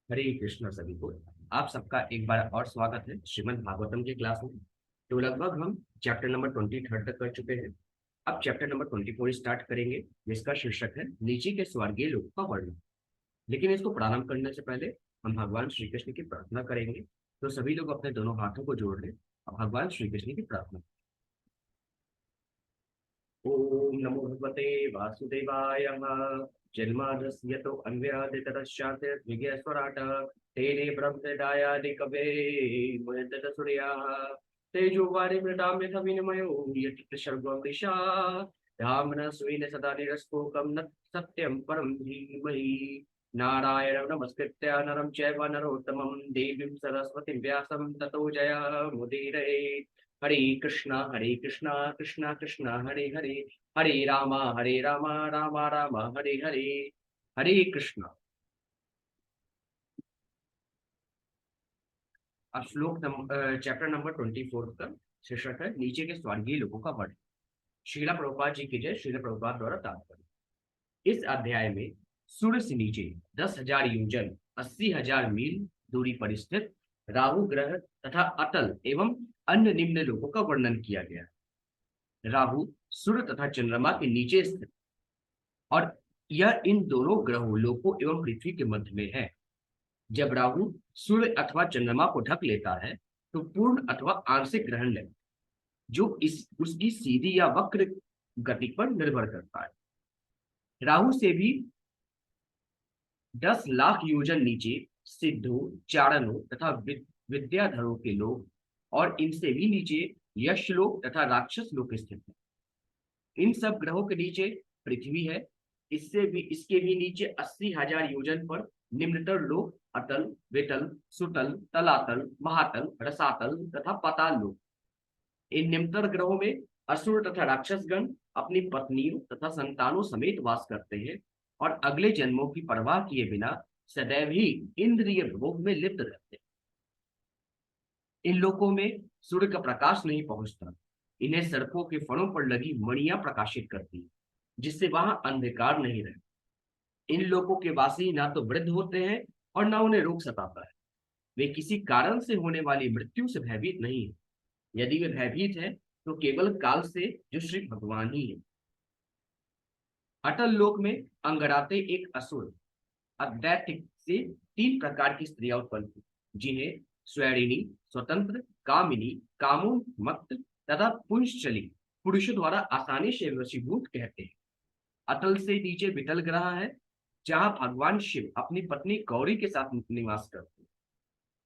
हरे कृष्ण सभी को। आप सबका एक बार और स्वागत है श्रीमद् भागवतम की क्लास में। तो लगभग हम चैप्टर नंबर 23 तक कर चुके हैं। अब चैप्टर नंबर 24 स्टार्ट करेंगे, जिसका शीर्षक है नीचे के स्वर्गीय लोक का वर्णन। लेकिन इसको प्रारंभ करने से पहले हम भगवान श्री कृष्ण की प्रार्थना करेंगे। तो सभी लोग अपने दोनों हाथों को जोड़ लें और भगवान श्री कृष्ण की प्रार्थना। ओम नमो भगवते वासुदेवाय। जन्मादस्य तो अन्व्यादितरश्चात् विज्ञस्वराट तेने ब्रह्मदायादिकवे मुनितरसुरयाः तेजोवारि मृडां यथा विनिमयो यति सर्वं दिशा धाम्ना स्वेन सदा निरस्तोकं न सत्यं परं धीमहि। नारायणं नमस्कृत्य नरं चैव नरोत्तमं देवीं सरस्वतीं व्यासं ततो जयमुदीरये। हरे कृष्णा कृष्णा कृष्णा हरे हरे, हरे रामा रामा रामा हरे हरे। हरे कृष्णा। अब चैप्टर नंबर 24 का शीर्षक है नीचे के स्वर्गीय लोगों का वर्णन। श्रीला प्रभुपाद जी की जय। श्रीला प्रभुपाद द्वारा तात्पर्य। इस अध्याय में सूर्य से नीचे 10,000 योजन 80,000 मील दूरी पर स्थित राहु ग्रह तथा अतल एवं अन्य निम्न लोगों का वर्णन किया गया है। राहु सूर्य तथा चंद्रमा के नीचे स्थित और यह इन दोनों ग्रहों लोकों एवं पृथ्वी के मध्य में है। जब राहु सूर्य अथवा चंद्रमा को ढक लेता है तो पूर्ण अथवा आंशिक ग्रहण लगता है, जो इस उसकी सीधी या वक्र गति पर निर्भर करता है। राहु से भी 10 लाख योजन नीचे सिद्धों, चारणों तथा विद्याधरों के लोग और इनसे भी नीचे यशलोक तथा राक्षस लोक स्थित है। इन सब ग्रहों के नीचे पृथ्वी है। इसके भी नीचे 80,000 योजन पर निम्नतर लोक अतल, वितल, सुतल, तलातल, महातल, रसातल तथा पाताल लोक। इन निम्नतर ग्रहों में असुर तथा राक्षसगण अपनी पत्नियों तथा संतानों समेत वास करते हैं और अगले जन्मों की परवाह किए बिना सदैव ही इंद्रिय भोग में लिप्त रहते हैं। इन लोकों में सूर्य का प्रकाश नहीं पहुंचता। इन्हें सर्पों के फणों पर लगी मणियां प्रकाशित करती है, जिससे वहां अंधकार नहीं रहता। इन लोगों के वासी ना तो वृद्ध होते हैं और ना उन्हें रोग सताता है। वे किसी कारण से होने वाली मृत्यु से भयभीत नहीं है। यदि वे भयभीत है तो केवल काल से, जो श्री भगवान ही है। अटल लोक में अंगराते एक असुर अदैतिक से 3 प्रकार की स्त्रियां उत्पन्न हुई, जिन्हें स्वैरिणी, स्वतंत्र, कामिनी, कामोन्मत्त तथा पुंसचली पुरुषों द्वारा आसानी से वशीभूत कहते हैं। अतल से नीचे वितल ग्रह है, जहां भगवान शिव अपनी पत्नी गौरी के साथ निवास करते हैं।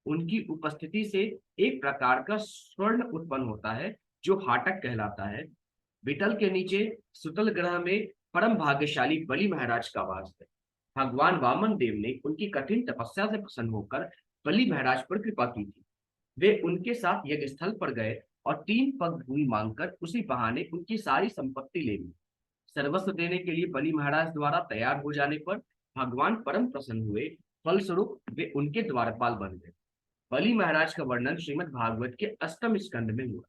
उनकी उपस्थिति से एक प्रकार का स्वर्ण उत्पन्न होता है, जो हाटक कहलाता है। वितल के नीचे सुतल ग्रह में परम भाग्यशाली बलि महाराज का वास है। भगवान वामन देव ने उनकी कठिन तपस्या से प्रसन्न होकर बलि महाराज पर कृपा की थी। वे उनके साथ यज्ञ स्थल पर गए और 3 पग भूमि मांगकर उसी बहाने उनकी सारी संपत्ति ले ली। सर्वस्व देने के लिए बलि महाराज द्वारा तैयार हो जाने पर भगवान परम प्रसन्न हुए। फलस्वरूप वे उनके द्वारपाल बन गए। बलि महाराज का वर्णन श्रीमद् भागवत के 8वें स्कंद में हुआ।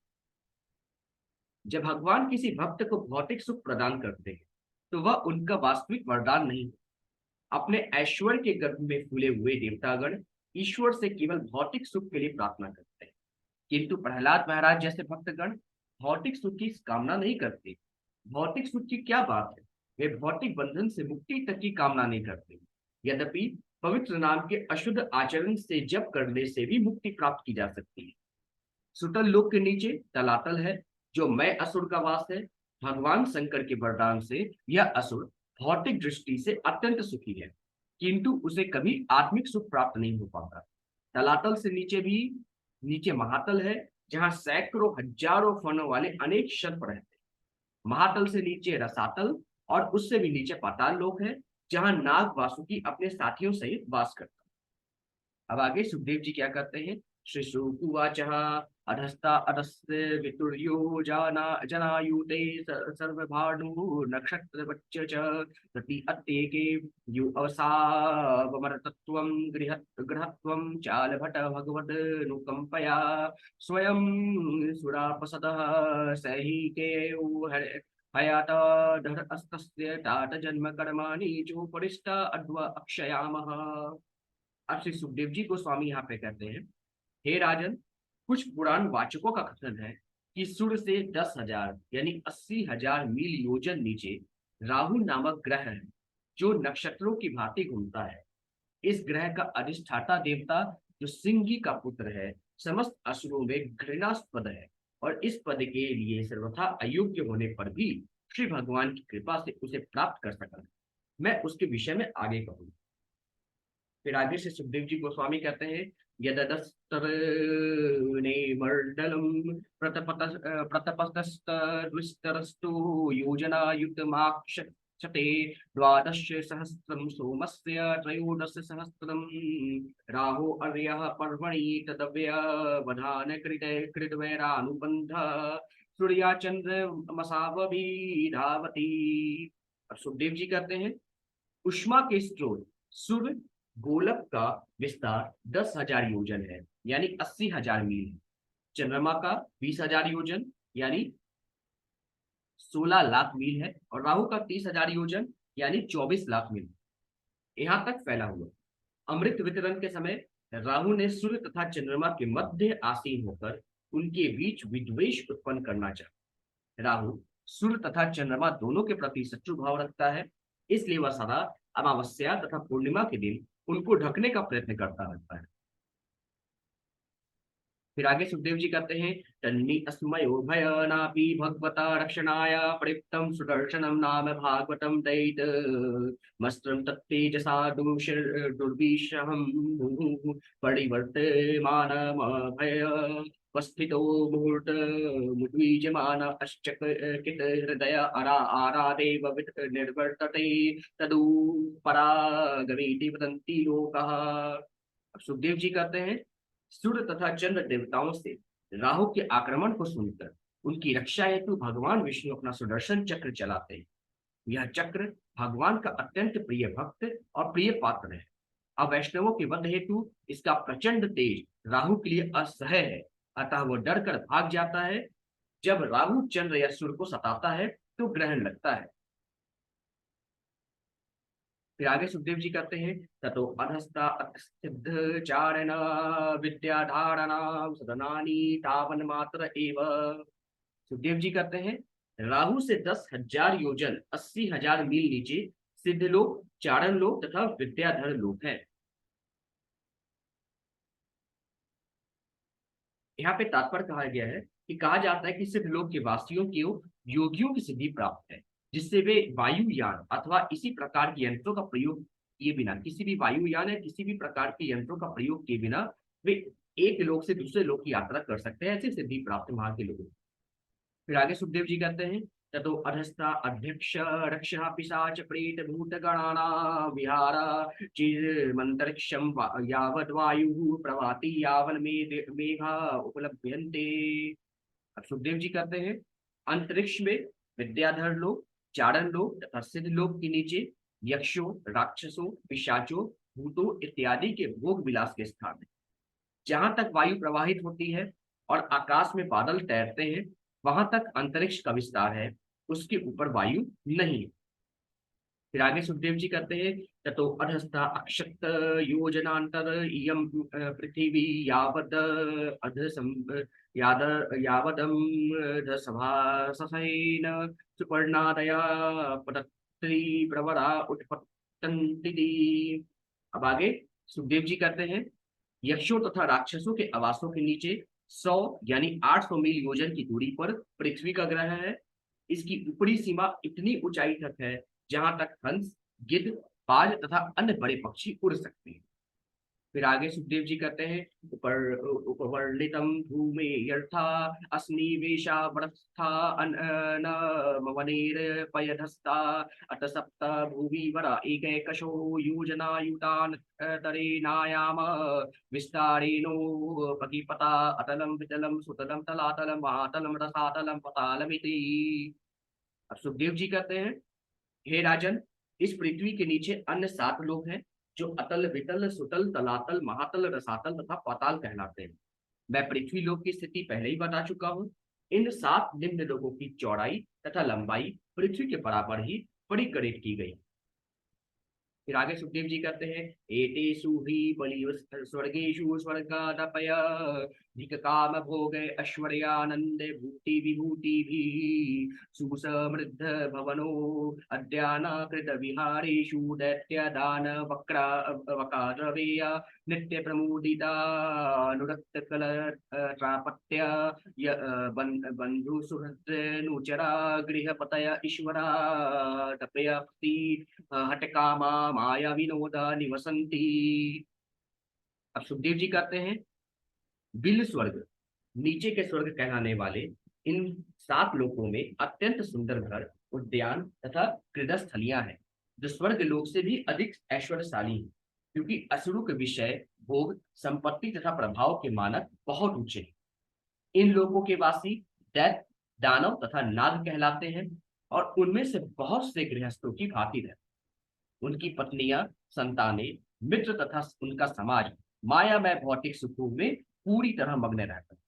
जब भगवान किसी भक्त को भौतिक सुख प्रदान करते हैं तो वह उनका वास्तविक वरदान नहीं। अपने ऐश्वर्य के गर्भ में फूले हुए देवतागण ईश्वर से केवल भौतिक सुख के लिए प्रार्थना करते हैं, किंतु प्रहलाद महाराज जैसे भक्तगण भौतिक सुख की कामना नहीं करते। भौतिक सुख की क्या बात है, वे भौतिक बंधन से मुक्ति तक की कामना नहीं करते। यद्यपि पवित्र नाम के अशुद्ध आचरण से जप करने से भी मुक्ति प्राप्त की जा सकती है। सुतल लोक के नीचे तलातल है, जो मैं असुर का वास है। भगवान शंकर के वरदान से यह असुर भौतिक दृष्टि से अत्यंत सुखी है, किंतु उसे कभी आत्मिक सुख प्राप्त नहीं हो पाता। तलातल से नीचे महातल है, जहां सैकड़ों हजारों फनों वाले अनेक सर्प रहते हैं। महातल से नीचे रसातल और उससे भी नीचे पाताल लोक है, जहां नाग वासुकी अपने साथियों सहित वास करता है। अब आगे सुखदेव जी क्या करते हैं। श्री शुकुवाच अधस्ता अधस्ते वितुर्यो जाना जनायुते सर्वभानु नक्षत्रवच्च च प्रति अत्येके यु अवसावमर्तत्वं गृहत्वं चालभट भगवद नुकंपया स्वयं सुरापसदः सहीके हरे हयात धर अस्तस्य तात जन्म कर्माणि जो परिष्टा अद्व अक्षयामः। अब श्री सुखदेव जी गोस्वामी यहाँ पे कहते हैं, हे राजन, कुछ पुराण वाचकों का कथन है कि सूर्य से 10,000 यानी 80,000 मील योजन नीचे राहु नामक ग्रह है, जो नक्षत्रों की भांति घूमता है। इस ग्रह का अधिष्ठाता देवता, जो सिंही का पुत्र है, समस्त असुरों में घृणास्पद है, और इस पद के लिए सर्वथा अयोग्य होने पर भी श्री भगवान की कृपा से उसे प्राप्त कर सका। मैं उसके विषय में आगे कहूँ। फिर आगे से सुखदेव जी गोस्वामी कहते हैं, यदस्तरने मर्दलम प्रतपतस्तस्तु योजना युतमाक्षते द्वादश सहस्त्रम सोमस्य त्रयोदश सहस्त्रम राहो अर्यः पर्वणि तदव्यवधान कृतवैरानुबंध सूर्या चंद्र मसावभी धावती। अब सुखदेव जी कहते हैं, उष्मा के स्रोत सूर्य गोलक का विस्तार 10,000 योजन है, यानी 80,000 मील है। चंद्रमा का 20,000 योजन यानी 16 लाख मील है, और राहु का 30,000 योजन यानी 24 लाख मील यहाँ तक फैला हुआ। अमृत वितरण के समय राहु ने सूर्य तथा चंद्रमा के मध्य आसीन होकर उनके बीच विद्वेष उत्पन्न करना चाहा। राहु सूर्य तथा चंद्रमा दोनों के प्रति शत्रु भाव रखता है, इसलिए वह सदा अमावस्या तथा पूर्णिमा के दिन उनको ढकने का प्रयत्न करता रहता है। फिर आगे सुखदेव जी कहते हैं, तन्नी अस्मयो भयनापि भगवता रक्षणाय प्रयुक्तम सुदर्शनम नाम भागवतम दैत मस्त्रम तत्तेजसा दुर्विषहम परिवर्तमानम भय वस्थितो मुहूर्त मुद्वीजमान अश्चकित हृदय अरा आरादेव निर्वर्तते तदु परागमेति वदन्ति लोकाः। अब सुखदेव जी कहते हैं, सूर्य तथा चंद्र देवताओं से राहु के आक्रमण को सुनकर उनकी रक्षा हेतु भगवान विष्णु अपना सुदर्शन चक्र चलाते हैं। यह चक्र भगवान का अत्यंत प्रिय भक्त और प्रिय पात्र है। अब वैष्णवों के वध हेतु इसका प्रचंड तेज राहु के लिए असह्य है, अतः वह डर कर भाग जाता है। जब राहु चंद्र या सूर्य को सताता है तो ग्रहण लगता है। फिर आगे सुखदेव जी कहते हैं, ततो अधस्ता सिद्ध चारण विद्या धारणा सदनानी तावन मात्र एव। सुखदेव जी कहते हैं, राहु से 10,000 योजन 80,000 मील नीचे सिद्ध लोग, चारण लोग तथा विद्याधर लोग हैं। यहाँ पे तात्पर्य कहा गया है कि कहा जाता है कि सिद्ध लोग के वासियों को योगियों की सिद्धि प्राप्त है, जिससे वे वायुयान अथवा इसी प्रकार के यंत्रों का प्रयोग किए बिना, किसी भी वायुयान या किसी भी प्रकार के यंत्रों का प्रयोग किए बिना वे एक लोक से दूसरे लोक की यात्रा कर सकते हैं। ऐसी सिद्धि प्राप्त वहां के लोगों को। फिर आगे सुखदेव जी कहते हैं, ततो अधस्ता अध्यक्ष रक्ष पिशाच प्रेत भूत गणाना विहारा चिरमंतरिक्षम यावद वायु प्रवाति यावन मेघा उपलभ्यन्ते। अब सुखदेव जी कहते हैं, अंतरिक्ष में विद्याधर लोग, चारण लोग तथा सिद्ध लोग के नीचे यक्षों, राक्षसों, पिशाचों, भूतों इत्यादि के भोग विलास के स्थान है। जहां तक वायु प्रवाहित होती है और आकाश में बादल तैरते हैं, वहां तक अंतरिक्ष का विस्तार है, उसके ऊपर वायु नहीं है। फिर आगे सुखदेव जी कहते हैं, ततो अधस्था अक्षत योजनांतर इयं पृथ्वी यावद अध याद यावदम सभाससेन सुपर्णादया पतत्री प्रवरा उत्पत्तन्ति। अब आगे सुखदेव जी कहते हैं, यक्षों तथा राक्षसों के आवासों के नीचे 100 यानी 800 मील योजन की दूरी पर पृथ्वी का ग्रह है। इसकी ऊपरी सीमा इतनी ऊंचाई तक है जहां तक हंस, गिद्ध, बाज तथा अन्य बड़े पक्षी उड़ सकते हैं। फिर आगे सुखदेव जी कहते हैं, उपवर्णितम भूमे यथा अस्निवेशा वरस्था अनमवनेर पयधस्ता अत सप्त भुवि वरा एकैकशो योजनायुतान तरेणायाम विस्तारेणो पतिपता अतलम वितलम सुतलम तलातलम महातलम रसातलम पतालमिति। अब सुखदेव जी कहते हैं, हे राजन, इस पृथ्वी के नीचे अन्य 7 लोग हैं जो अतल, वितल, सुतल, तलातल, महातल, रसातल तथा पाताल कहलाते हैं। मैं पृथ्वी लोक की स्थिति पहले ही बता चुका हूँ। इन 7 निम्न लोगों की चौड़ाई तथा लंबाई पृथ्वी के बराबर ही परिकलित की गई। फिर आगे सुखदेव जी कहते हैं, एतेषु हि बलिव स्वर्गेषु स्वर्गादपय धिक काम भोग ऐश्वर्यानंद भूति विभूति भी सुसमृद्ध भवनो अद्यानाकृत विहारेषु दैत्य दान वक्रा वकारवेय नित्य प्रमुदिता अनुरक्त कल त्रापत्य बंधु सुहृद नुचरा गृहपतय ईश्वरा तपयप्ति हटकामा माया विनोदा निवसंती। अब सुखदेव जी कहते हैं, बिल स्वर्ग, नीचे के स्वर्ग कहलाने वाले इन 7 लोकों में अत्यंत सुंदर घर, उद्यान तथा क्रीड़ास्थलियां हैं, जो स्वर्ग लोक से भी अधिक ऐश्वर्यशाली हैं, क्योंकि असुरों के विषय, भोग, संपत्ति तथा प्रभाव के मानक बहुत ऊंचे हैं। इन लोकों के वासी दैत्य, दानव तथा नाग कहलाते हैं, और उनमें से बहुत से गृहस्थों की भांति रहते हैं। उनकी पत्नियां, संतानें, मित्र तथा उनका समाज मायामय भौतिक सुखों में पूरी तरह मग्न रहता है।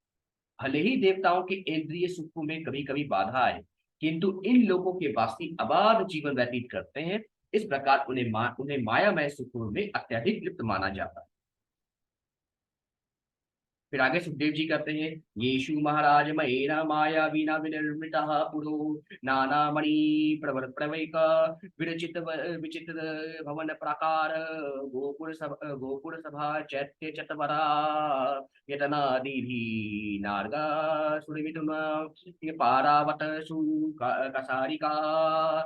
भले ही देवताओं के इंद्रिय सुखों में कभी कभी बाधा आए, किंतु इन लोगों के वासी अबाध जीवन व्यतीत करते हैं। इस प्रकार उन्हें मायामय सुखों में अत्यधिक लिप्त माना जाता है। फिर आगे सुखदेव जी कहते हैं, येषु महाराज मयेन माया वीणा विनिर्मितः पुरो नाना मणि प्रवर प्रवैक विरचित विचित्र भवन प्राकार गोपुर सभा चैत्य चतवरा यतनादिभि नार्गा सुरमिथुन पारावत सु कसारिका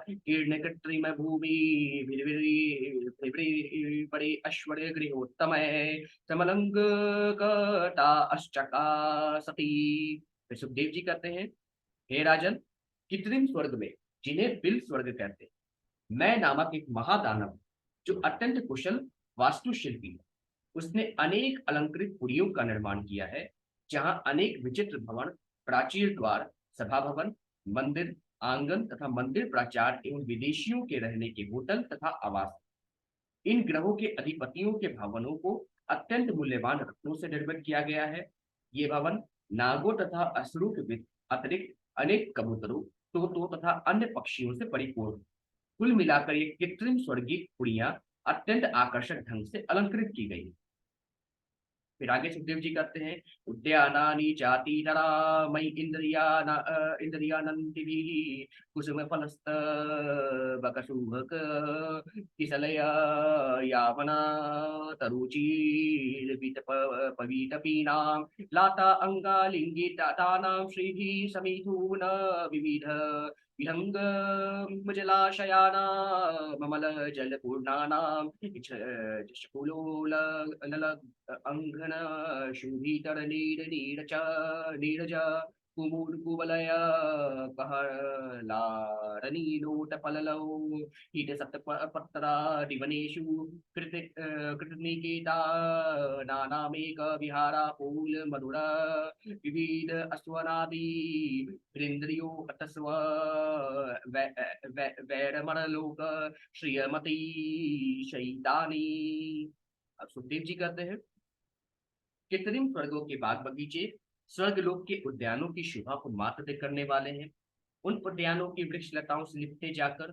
कीर्ण कृत्रिम भूमि पड़े ऐश्वर्य गृहोत्तमय समलंग कटा अश्चका सती। फिर सुखदेव जी कहते हैं, हे राजन, कृत्रिम स्वर्ग में, जिन्हें बिल स्वर्ग कहते हैं, मैं नामक एक महादानव, जो अत्यंत कुशल वास्तुशिल्पी है, उसने अनेक अलंकृत पुरियों का निर्माण किया है, जहां अनेक विचित्र भवन, प्राचीर द्वार, सभा भवन, मंदिर आंगन तथा मंदिर प्राचार एवं विदेशियों के रहने के होटल तथा आवास। इन ग्रहों के अधिपतियों के भवनों को अत्यंत मूल्यवान रत्नों से निर्मित किया गया है। ये भवन नागों तथा असुरों के अतिरिक्त अनेक कबूतरों, तोतों तथा अन्य पक्षियों से परिपूर्ण है। कुल मिलाकर ये कृत्रिम स्वर्गीय कुड़ियां अत्यंत आकर्षक ढंग से अलंकृत की गई। फिर आगे सुखदेव जी कहते हैं, उद्यानानि चाति तरा मयि इंद्रियानंदिभिः कुसुम फलस्त बकशुभक किसलय यावना तरुचीर्वित पवीतपीनां लाता अंगालिंगितानां श्रीभिः समिधून विविध विहंग जलाशयानां ममल जलपूर्णानां चषकुलोल अंघन शुभीतर नीरज कुमुद कुवलय कहलारनीलोट पललौ ईट सप्तपत्रा दिवनेषु कृतनिकेता नानामेक विहारा फूल मधुरा विविध अस्वनादि इंद्रियो अतस्व वैरमणलोक श्रियमती शैतानी। अब सुखदेव जी कहते हैं, कृत्रिम स्वर्गों के बाग बगीचे स्वर्गलोक के उद्यानों की शोभा को मात्र करने वाले हैं। उन उद्यानों की वृक्ष लताओं से लिपटे जाकर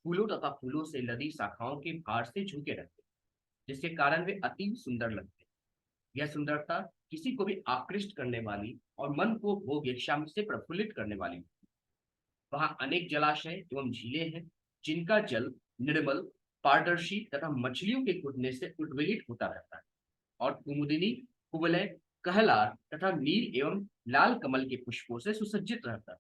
फूलों तथा फूलों से लदी शाखाओं के भार से झुके रहते हैं, जिसके कारण वे अति सुंदर लगते हैं। यह सुंदरता किसी को भी आकृष्ट करने वाली और मन को भोग इच्छा से प्रफुल्लित करने वाली। वहां अनेक जलाशय एवं झीलें हैं, जिनका जल निर्मल, पारदर्शी तथा मछलियों के कूदने से उद्वेलित होता रहता है, और कुमुदिनी, कुवलय, कहलार तथा नील एवं लाल कमल के पुष्पों से सुसज्जित रहता है।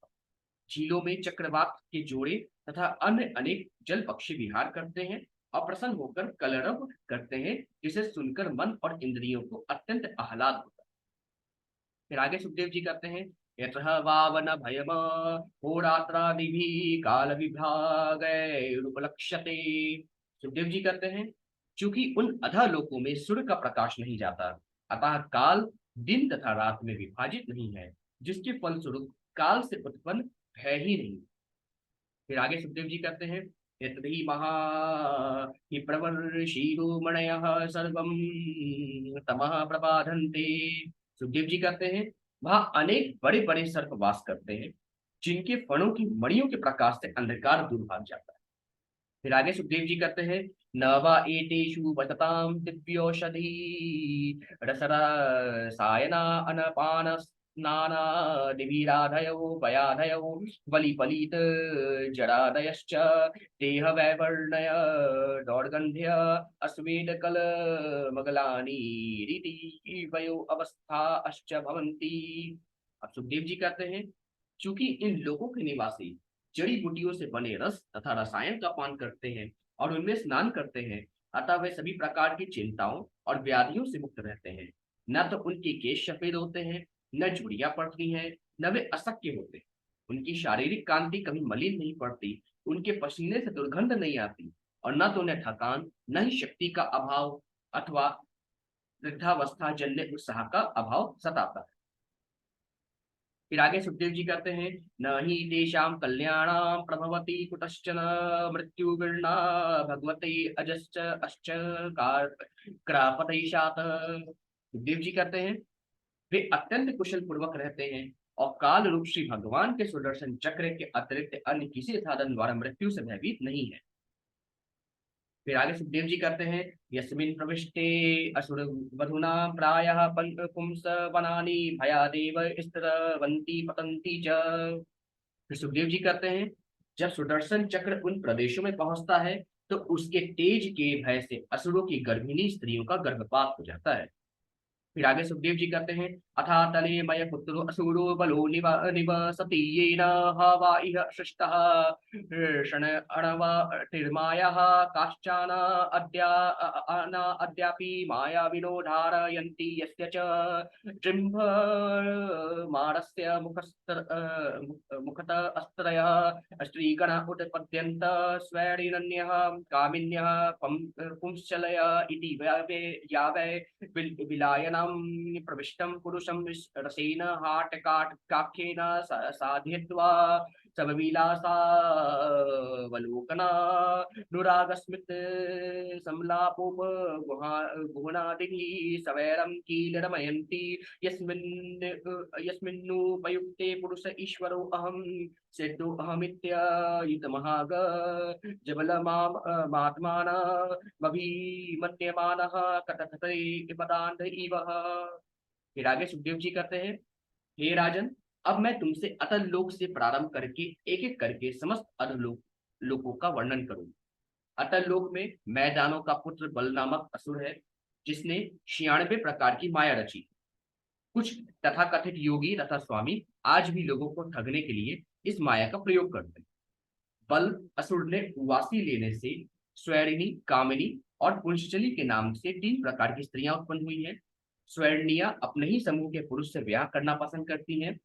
झीलों में चक्रवात के जोड़े तथा अन्य अनेक जल पक्षी विहार करते हैं और प्रसन्न होकर कलरव करते हैं, जिसे सुनकर मन और इंद्रियों को अत्यंत आह्लाद होता है। फिर आगे सुखदेव जी कहते हैं, यतः वावन भयम होरात्रादिभि काल विभागैरुपलक्ष्यते। सुखदेव जी कहते हैं, चूंकि उन अधः लोकों में सूर्य का प्रकाश नहीं जाता, अतः काल दिन तथा रात में विभाजित नहीं है, जिसके फलस्वरूप काल से उत्पन्न है ही नहीं। फिर आगे सुखदेव जी कहते हैं, यतहि महा हि प्रवर्षीरो मणयः सर्वं तमः प्रबाधन्ते। सुखदेव जी कहते हैं, वहां अनेक बड़े बड़े सर्प वास करते हैं, जिनके फणों की मणियों के प्रकाश से अंधकार दूर भाग जाता है। फिर आगे सुखदेव जी कहते हैं, न वा एतेषु वसताम दिव्यौषधि रसरसायना अनपान स्नाना निविराधयो भयाधयो बलिपलित जरादयश्च देह वैवर्णय दौर्गंध्य अस्वेद कल मगलानी रीति वयो अवस्था अश्च भवन्ति। अब सुखदेव जी कहते हैं, चूंकि इन लोगों के निवासी जड़ी बूटियों से बने रस तथा रसायन का पान करते हैं और उनमें स्नान करते हैं, अतः वे सभी प्रकार की चिंताओं और व्याधियों से मुक्त रहते हैं। न तो उनके केश सफेद होते हैं, न झुर्रियां पड़ती हैं, न वे असक्य होते। उनकी शारीरिक कांति कभी मलिन नहीं पड़ती, उनके पसीने से दुर्गंध नहीं आती, और न तो उन्हें थकान, न ही शक्ति का अभाव अथवा वृद्धावस्था जन्य उत्साह का अभाव सताता है। फिर आगे सुखदेव जी कहते हैं, न ही तेषां कल्याणां प्रभवति कुतश्चन मृत्यु वीर्णा भगवते अजश्च अश्च क्रापतैषात्। सुखदेव जी कहते हैं, वे अत्यंत कुशल पूर्वक रहते हैं और काल रूप श्री भगवान के सुदर्शन चक्र के अतिरिक्त अन्य किसी साधन द्वारा मृत्यु से भयभीत नहीं है। फिर आगे सुखदेव जी करते हैं, यस्मिन् प्रविष्टे असुर वधुना प्रायः पुंस वनानि भयादेव स्थिरवन्ति पतन्ति च। फिर सुखदेव जी कहते हैं, जब सुदर्शन चक्र उन प्रदेशों में पहुंचता है तो उसके तेज के भय से असुरों की गर्भिणी स्त्रियों का गर्भपात हो जाता है। फिर आगे सुखदेव जी कहते हैं, अथा तले मय पुत्रो असुरो बलो निवसति येन ह वा इह सृष्टः षण अणव तिर्मायः काश्चन अद्यापि मायाविनो धारयन्ति यस्य च जृम्भमाणस्य मुखत अस्त्रयः स्त्रीगण उत्पद्यन्त स्वैरिण्यः कामिन्यः पुंश्चलय इति यावै विलायनं प्रविष्टं पुरुषं रसेन हाटकाख्येन साधयित्वा समविलासावलोकना नुरागस्मित् समलापोपगुहादिभिः सवैरं कीलरमयन्ति यस्मिन्नुपयुक्ते पुरुष ईश्वरो अहं सिद्धो अहमित्युतमहाग जबलमात्मानमभिमन्यमानः कथकते पदान्त इव। फिर आगे सुखदेव जी कहते हैं, हे राजन, अब मैं तुमसे अतल लोक से प्रारंभ करके एक एक करके समस्त अधलोक लोकों का वर्णन करूंगा। अतल लोक में मैदानों का पुत्र बल नामक असुर है, जिसने 96 प्रकार की माया रची। कुछ तथाकथित योगी तथा स्वामी आज भी लोगों को ठगने के लिए इस माया का प्रयोग करते हैं। बल असुर ने उवासी लेने से स्वैरिणी, कामिनी और पुंशचली के नाम से 3 प्रकार की स्त्रियां उत्पन्न हुई हैं। स्वैरिणियां अपने ही समूह के पुरुष से ब्याह करना पसंद करती हैं,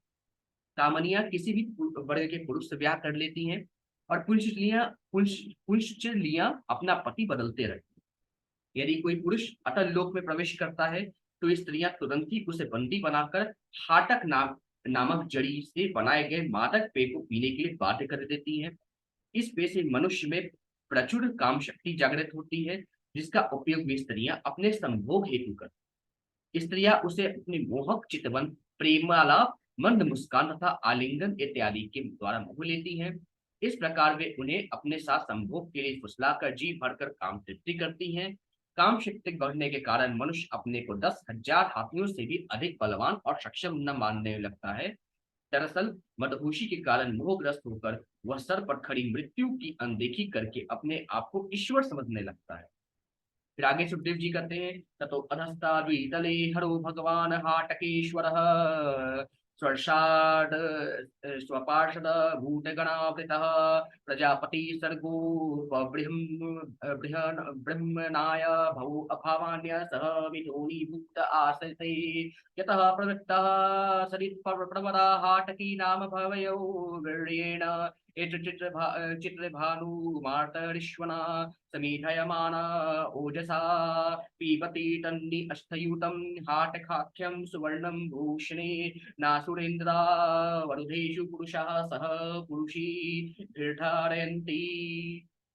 कामनियां किसी भी वर्ग के पुरुष से ब्याह कर लेती हैं, और पुंशचलियां अपना पति बदलते रहती हैं। यदि कोई पुरुष अतल लोक में प्रवेश करता है तो स्त्रियां तुरंत ही उसे बंदी बनाकर हाटक नामक जड़ी से बनाए गए मादक पेय को पीने के लिए बाध्य कर देती हैं। इस पेय से मनुष्य में प्रचुर काम शक्ति जागृत होती है, जिसका उपयोग वे स्त्रियां अपने संभोग हेतु करती हैं। स्त्रियां उसे अपने मोहक चितवन, प्रेमालाप, मंद मुस्कान तथा आलिंगन इत्यादि के द्वारा मोह लेती हैं। इस प्रकार वे उन्हें अपने साथ संभोग के लिए फुसलाकर जी भरकर काम तृप्ति करती हैं। काम शक्ति बढ़ने के कारण मनुष्य अपने को 10,000 हाथियों से भी अधिक बलवान और सक्षम न मानने लगता है। दरअसल मदहोशी के कारण मोहग्रस्त होकर वह सर पर खड़ी मृत्यु की अनदेखी करके अपने आप को ईश्वर समझने लगता है। फिर आगे सुखदेव जी कहते हैं, ततो अधस्ताद्वितले हरो भगवान हाटकेश्वरः स्वर्षाद स्वपार्षद भूतगणावृतः प्रजापति सर्गो ब्रह्मणाय भवो अभावान्य सह विधोनीभूत आसते यतः प्रवृत्तः सरित्प्रवरा हाटकी नाम भवयो वीर्येण चित्रभानुमार्तरिष्वना समीधयमान ओजसा पीबति तन्नि अस्थयूतं हाटकाख्यं सुवर्णं भूषणे नासुरेन्द्रा वरुधेषु पुरुषः सह पुरुषी निर्धारयन्ति।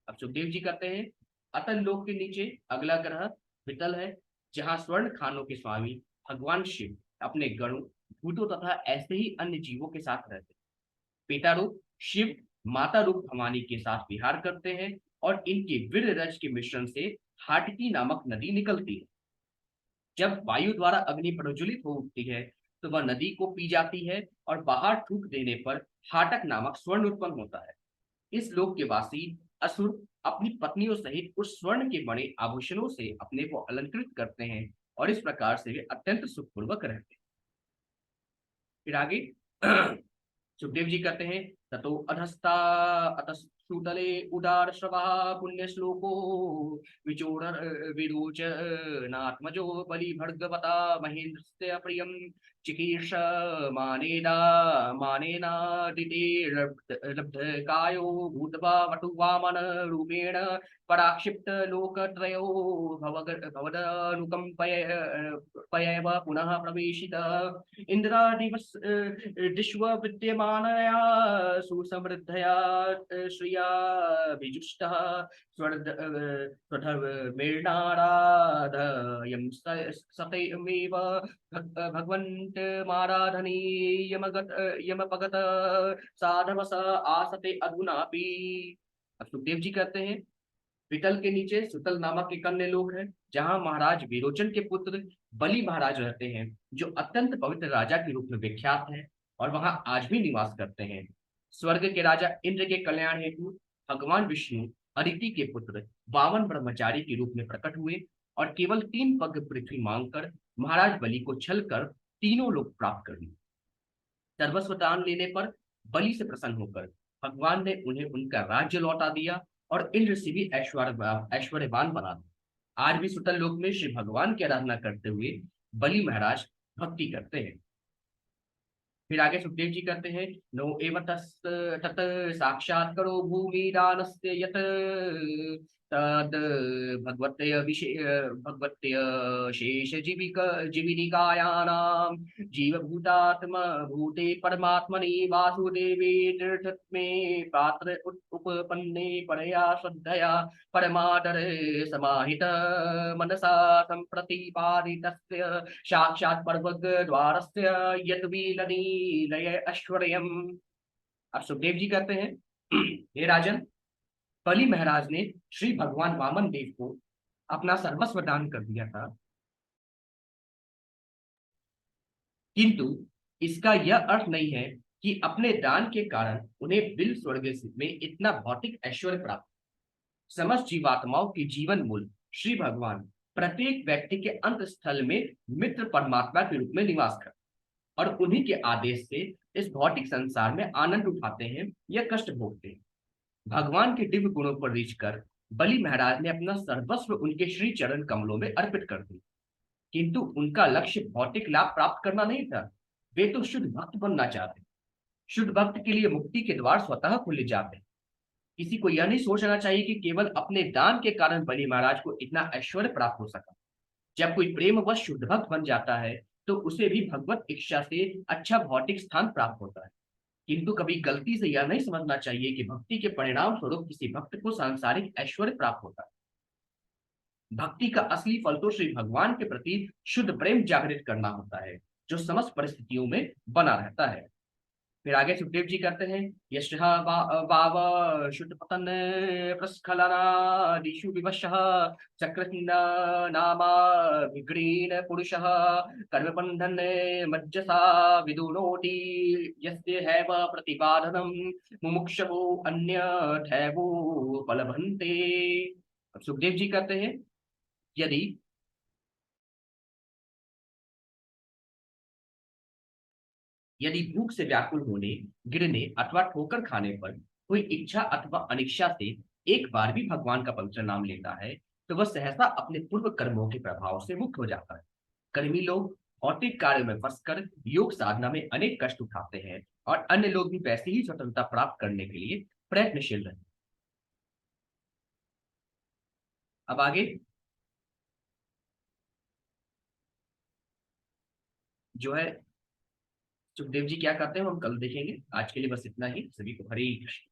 अब सुखदेव जी कहते हैं, अतल लोक के नीचे अगला ग्रह वितल है, जहाँ स्वर्ण खानों के स्वामी भगवान शिव अपने गणों, भूतों तथा ऐसे ही अन्य जीवों के साथ रहते हैं। पिता रूप शिव माता रूप भवानी के साथ विहार करते हैं और इनके वीर्यरज के मिश्रण से हाटकी नामक नदी निकलती है। जब वायु द्वारा अग्नि प्रज्वलित हो उठती है तो वह नदी को पी जाती है और बाहर थूक देने पर हाटक नामक स्वर्ण उत्पन्न होता है। इस लोक के वासी असुर अपनी पत्नियों सहित उस स्वर्ण के बने आभूषणों से अपने को अलंकृत करते हैं और इस प्रकार से वे अत्यंत सुखपूर्वक रहते हैं। फिर आगे सुखदेव जी कहते हैं, ततो अधस्ता अतस्तुतले उदार श्रवा पुण्य श्लोको विचोर विरोच नात्मजो बलि भर्गवता महेन्द्रस्य प्रियम चिकीर्ष मानेना मानेनादिते लब्ध कायो भूतवा वटु वामन रूपेण पराक्षिप्त लोकत्रयो भवदनुकंपय पयव पुनः प्रवेशित इंद्रादिवस दिश्व विद्यमानया सुसमृद्धया श्रिया विजुष्टः स्वधर्मेणाराधयं सतयमेव भगवन्तमाराधनीयमगत यमपगत साधवस आसते अधुनापि। अब सुखदेव जी कहते हैं, पितल के नीचे सुतल नामक एक अन्य लोक है जहां महाराज विरोचन के पुत्र बलि महाराज रहते हैं, जो अत्यंत पवित्र राजा के रूप में विख्यात है और वहां आज भी निवास करते हैं। स्वर्ग के राजा इंद्र के कल्याण हेतु भगवान विष्णु अदिति के पुत्र बावन ब्रह्मचारी के रूप में प्रकट हुए और केवल 3 पग पृथ्वी मांगकर महाराज बलि को छल कर तीनों लोक प्राप्त कर लिए। सर्वस्व दान लेने पर बलि से प्रसन्न होकर भगवान ने उन्हें उनका राज्य लौटा दिया और इंद्र से भी ऐश्वर्यवान बना दिया। आज भी सुतल लोक में श्री भगवान की आराधना करते हुए बलि महाराज भक्ति करते हैं। फिर आगे सुखदेव जी कहते हैं, नो एव तत् साक्षात करो भूमि दानस्य यत तद भगवत्य शेष जीविनिकायानाम जीवभूतात्म भूते परमात्मनि वासुदेवे तीर्थत्मे पात्र उपपन्ने परया श्रद्धया परमादर समाहित मनसा संप्रतिपादितस्य साक्षात् पर्वद्वारस्य यद्विलनीलय ऐश्वर्यम्। अब सुखदेव जी कहते हैं, हे राजन, बलि महाराज ने श्री भगवान वामन देव को अपना सर्वस्व दान कर दिया था, किंतु इसका यह अर्थ नहीं है कि अपने दान के कारण उन्हें बिल स्वर्ग में इतना भौतिक ऐश्वर्य प्राप्त। समस्त जीवात्माओं के जीवन मूल श्री भगवान प्रत्येक व्यक्ति के अंत स्थल में मित्र परमात्मा के रूप में निवास करते और उन्हीं के आदेश से इस भौतिक संसार में आनंद उठाते हैं या कष्ट भोगते हैं। भगवान के दिव्य गुणों पर रीझ कर बलि महाराज ने अपना सर्वस्व उनके श्री चरण कमलों में अर्पित कर दिया, किंतु उनका लक्ष्य भौतिक लाभ प्राप्त करना नहीं था। वे तो शुद्ध भक्त बनना चाहते। शुद्ध भक्त के लिए मुक्ति के द्वार स्वतः खुले जाते हैं। किसी को यह नहीं सोचना चाहिए कि केवल अपने दान के कारण बलि महाराज को इतना ऐश्वर्य प्राप्त हो सका। जब कोई प्रेमवश शुद्ध भक्त बन जाता है तो उसे भी भगवत इच्छा से अच्छा भौतिक स्थान प्राप्त होता है, किंतु कभी गलती से यह नहीं समझना चाहिए कि भक्ति के परिणाम स्वरूप किसी भक्त को सांसारिक ऐश्वर्य प्राप्त होता है। भक्ति का असली फल तो श्री भगवान के प्रति शुद्ध प्रेम जागृत करना होता है, जो समस्त परिस्थितियों में बना रहता है। फिर आगे सुखदेव जी कहते हैं, यशः वाव शुद्ध पतन प्रस्खलनादिषु विवशः चक्रहिन्द नामा विग्रीण पुरुषः कर्मबन्धन मज्जसा विदुनोति यस्य हैव प्रतिपादनं मुमुक्षवो अन्यथैवो फलभन्ते। अब सुखदेव जी कहते हैं, यदि यदि भूख से व्याकुल होने, गिरने अथवा ठोकर खाने पर कोई इच्छा अथवा अनिच्छा से एक बार भी भगवान का पवित्र नाम लेता है तो वह सहसा अपने पूर्व कर्मों के प्रभाव से मुक्त हो जाता है। कर्मी लोग भौतिक कार्य में फंसकर योग साधना में अनेक कष्ट उठाते हैं और अन्य लोग भी वैसी ही स्वतंत्रता प्राप्त करने के लिए प्रयत्नशील रहते हैं। अब आगे जो है सुखदेव जी क्या कहते हैं हम कल देखेंगे। आज के लिए बस इतना ही। सभी को हरे कृष्ण।